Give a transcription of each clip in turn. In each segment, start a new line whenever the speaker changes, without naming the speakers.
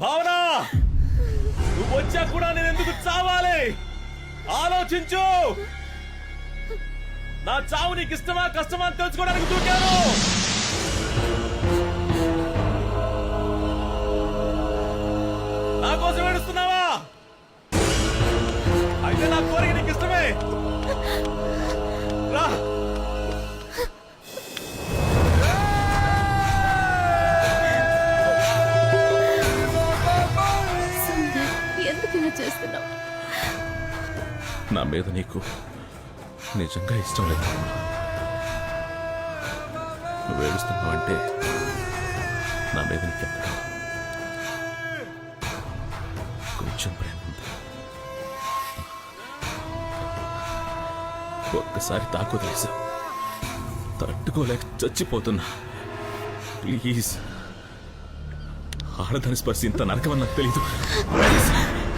భావన, నువ్వు వచ్చా కూడా నేను ఎందుకు చావాలి? ఆలోచించు. నా చావు నీకు ఇష్టమా కష్టమా అని తెలుసుకోవడానికి దూకాను. నా కోసం ఏడుస్తున్నావా? అయితే నా కోరిక నీకు ఇష్టమే. రా.
చేస్తున్నావు?
నా మీద నీకు నిజంగా ఇష్టం లేదు. నువ్వు ఏడుస్తున్నావు అంటే నా మీద నీకెక్కడ కొంచెం ప్రేమ ఉంది. ఒక్కసారి తాకు తెలుసా, తట్టుకోలేక చచ్చిపోతున్నా. ప్లీజ్, ఆడదాని స్పర్శ ఇంత నరకమని నాకు తెలీదు.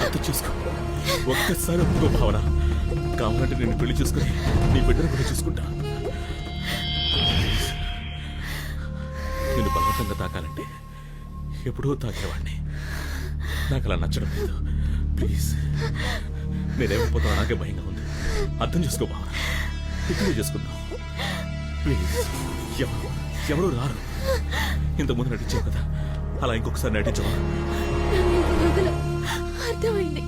అర్థం చేసుకో. ఒక్కసారి ఒప్పుకో భావన. కావాలంటే నేను పెళ్లి చేసుకుని నీ బిడ్డను కూడా చూసుకుంటా. నేను బలవంతంగా తాకాలంటే ఎప్పుడో తాకేవాడిని. నాకు అలా నచ్చడం లేదు. ప్లీజ్, నేనేమైపోతావు నాకే భయంగా ఉంది. అర్థం చేసుకో భావన. ఇక్కడే చేసుకుందాం ప్లీజ్. ఎవరు రారు. ఇంతకుముందు నటించావు కదా, అలా ఇంకొకసారి నటించవా?
అర్థమైంది.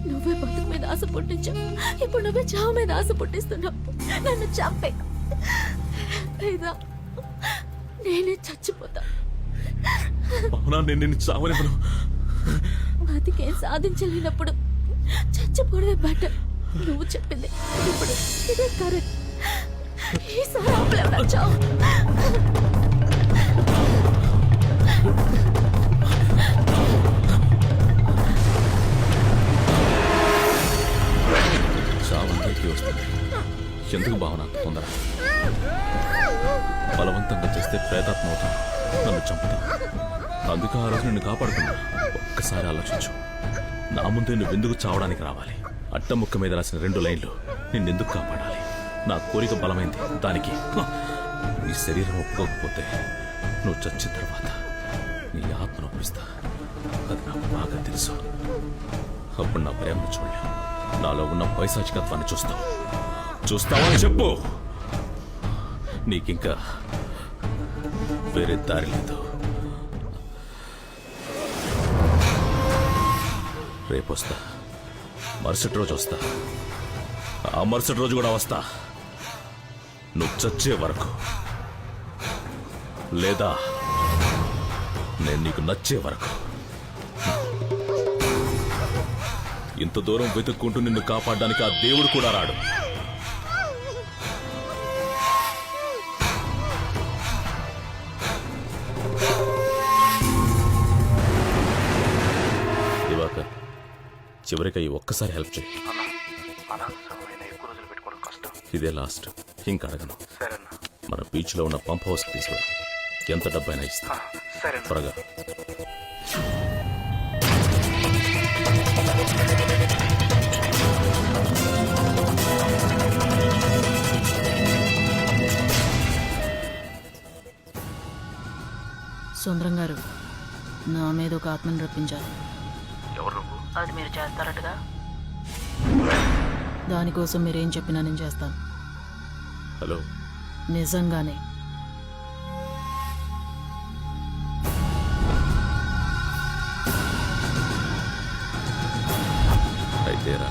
నువ్వే బతుకు మీద ఆశ పుట్టించావు, ఇప్పుడు నువ్వే చావు మీద ఆశ పుట్టిస్తున్నావు. నన్ను చంపే, లేదా నేనే చచ్చిపోతా.
నేను చావనివ్వను.
బతికేం సాధించలేనప్పుడు చచ్చిపోవడమే బెటర్. నువ్వు చెప్పింది ఇప్పుడు ఇదే కరెక్ట్. ఈసారి ఆపలేవు చావు.
చావందరికీ వస్తుంది. ఎందుకు భావన అంత తొందర? బలవంతంగా చేస్తే ప్రేతాత్మ అవుతాను, నన్ను చంపుతాను. అందుకే ఆ రోజు నిన్ను కాపాడుకున్నా. ఒక్కసారి ఆలోచించు. నా ముందే నువ్వెందుకు చావడానికి రావాలి? అట్టముక్క మీద రాసిన 2 లైన్లు నిన్నెందుకు కాపాడాలి? నా కోరిక బలమైంది. దానికి నీ శరీరం ఒప్పుకోకపోతే నువ్వు చచ్చిన తర్వాత నీ ఆత్మను ఒప్పిస్తా. అది నాకు బాగా తెలుసు. అప్పుడు నా ప్రేమను చూడలేవు. నాలో ఉన్న పైశాచికత్వాన్ని చూస్తావా అని చెప్పు. నీకింకా వేరే దారి లేదు. రేపు వస్తా, మరుసటి రోజు వస్తా, ఆ మరుసటి రోజు కూడా వస్తా. నువ్వు చచ్చే వరకు, లేదా నేను నీకు నచ్చే వరకు. ఇంత దూరం వెతుక్కుంటూ నిన్ను కాపాడడానికి ఆ దేవుడు కూడా రాడు. దివాకర్, చివరికి ఒక్కసారి హెల్ప్ చేయి. ఇదే లాస్ట్, ఇంక అడగను. మన బీచ్ లో ఉన్న పంప్ హౌస్ తీసుకురా. ఎంత డబ్బైనా ఇస్తా. త్వరగా.
సుందరం గారు, నా మీద ఒక ఆత్మను రప్పించారు.
ఎవరు?
అది మీరు చేస్తారటగా. దానికోసం మీరేం చెప్పినా నేను చేస్తాను.
హలో,
నిజంగానే.
అయితేరా.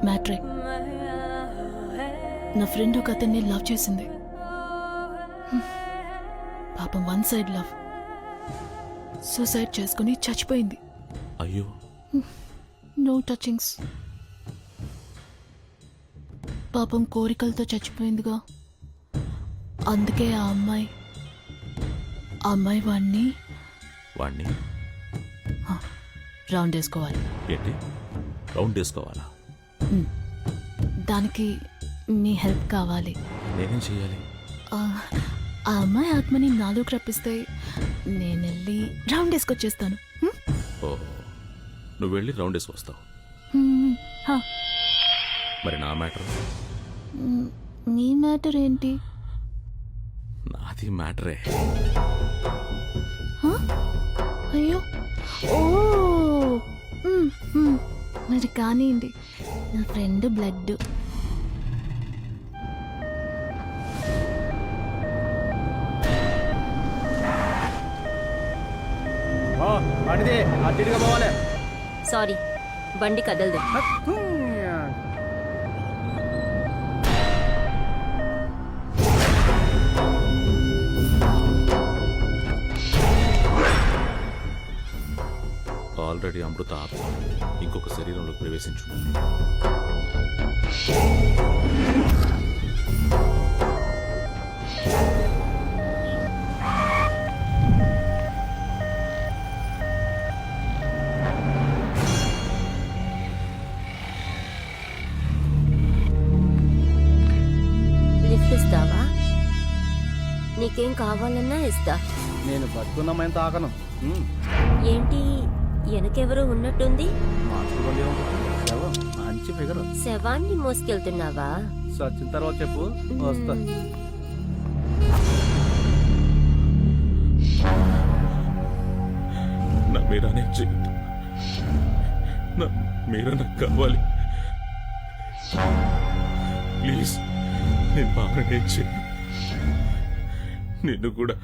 మ్యాట్రే, నా ఫ్రెండ్ ఒక అతన్ని లవ్ చేసింది. పాపం వన్ సైడ్ లవ్. సూసైడ్ చేసుకుని చచ్చిపోయింది.
అయ్యో.
No touchings. పాపం కోరికలతో చచ్చిపోయిందిగా. అందుకే ఆ అమ్మాయి వాణ్ణి
వాణ్ణి
రౌండ్ వేసుకోవాలి.
ఏంటి రౌండ్ వేసుకోవాలా?
దానికి మీ హెల్ప్ కావాలి.
నేనేం చెయ్యాలి?
ఆ అమ్మాయి ఆత్మని నాలోకి రప్పిస్తే నేను వెళ్ళి రౌండ్ వేసుకొచ్చేస్తాను.
ఓహో, నువ్వు వెళ్ళి రౌండ్ వేసుకొస్తావు. మరి నా మ్యాటర్?
నీ మ్యాటర్ ఏంటి?
నాది మ్యాటరే.
అయ్యో, ఓ మరి కానివ్వండి. నా ఫ్రెండ్ బ్లడ్.
సారీ, బండి కదలదు.
ఆల్రెడీ అమృత ఆత్మ ఇంకొక శరీరంలోకి ప్రవేశించు.
లిఫ్ట్ ఇస్తావా? నీకేం కావాలన్నా ఇస్తా.
నేను బతుకున్నామని తాకను.
ఏంటి వెనకెవరో ఉన్నట్టుంది?
మంచి ఫిగర్.
శవాన్ని మోసుకెళ్తున్నావా?
సచిన తర్వాత చెప్పు, వస్తా.
నా మీరానే చేయద్దు. నా మీరా నాకు కావాలి. ప్లీజ్, నేను బాగానే చేయి. నిన్ను కూడా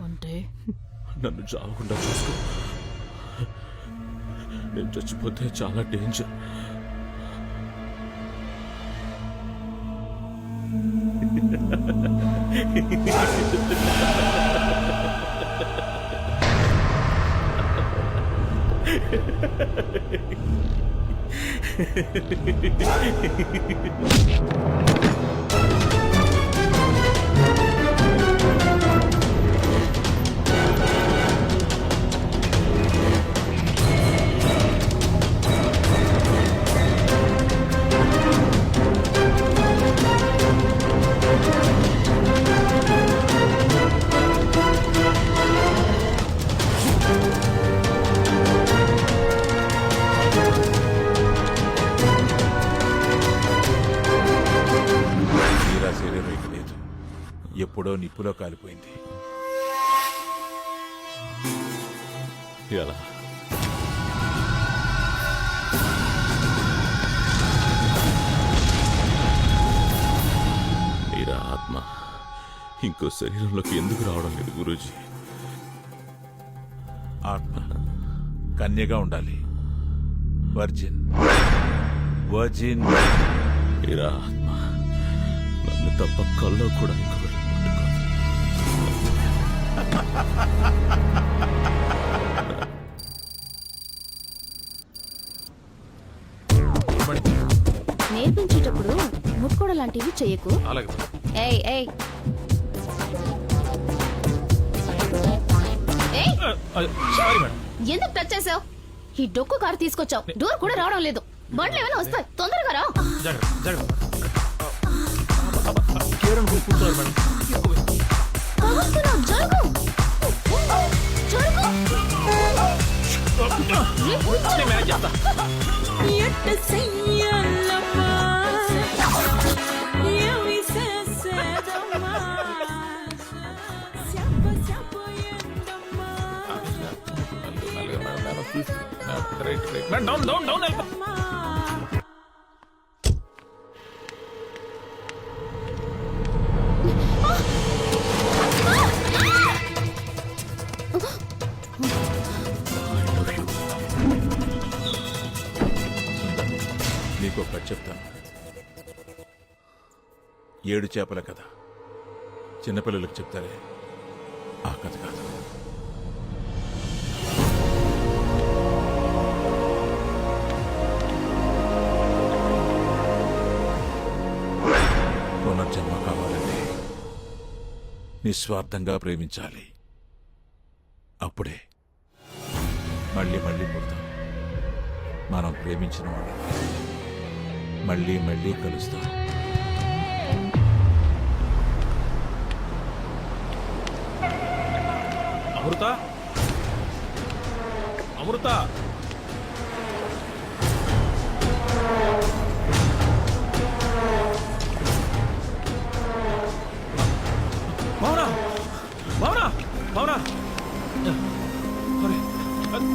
అంటే
నన్ను చావకుండా చూసుకో. నేను చచ్చిపోతే చాలా డేంజర్.
శరీరం ఇక లేదు, ఎప్పుడో నిప్పులో కాలిపోయింది.
ఎలా? మీరా ఆత్మ ఇంకో శరీరంలోకి ఎందుకు రావడం లేదు గురూజీ?
ఆత్మ కన్యగా ఉండాలి. Virgin virgin.
మీరా ఆత్మ నన్ను తప్ప కల్లో కూడా ఇంకొకటి ముట్టుకోదు.
నేర్పించేటప్పుడు ముట్టుకోవడం లాంటివి చెయ్యకు. ఏయ్ ఏయ్ ఏయ్, ఎందుకు టచ్ చేసావు? ఈ డొక్కు కారు తీసుకొచ్చావు, డోర్ కూడా రావడం లేదు. బండ్లు ఏమైనా వస్తాయి, తొందరగా రా. పగులుతున్నావు, జరుగు.
నీకు కథ చెప్తాను. 7 చేపల కథ. చిన్నపిల్లలకు చెప్తారే, ఆ కథ కాదు. పునర్జన్మ కావాలి. నిస్వార్థంగా ప్రేమించాలి. అప్పుడే మళ్ళీ మళ్ళీ పుడతాం. మనం ప్రేమించిన వాళ్ళని మళ్ళీ మళ్ళీ కలుస్తాం.
అమృత, అమృత,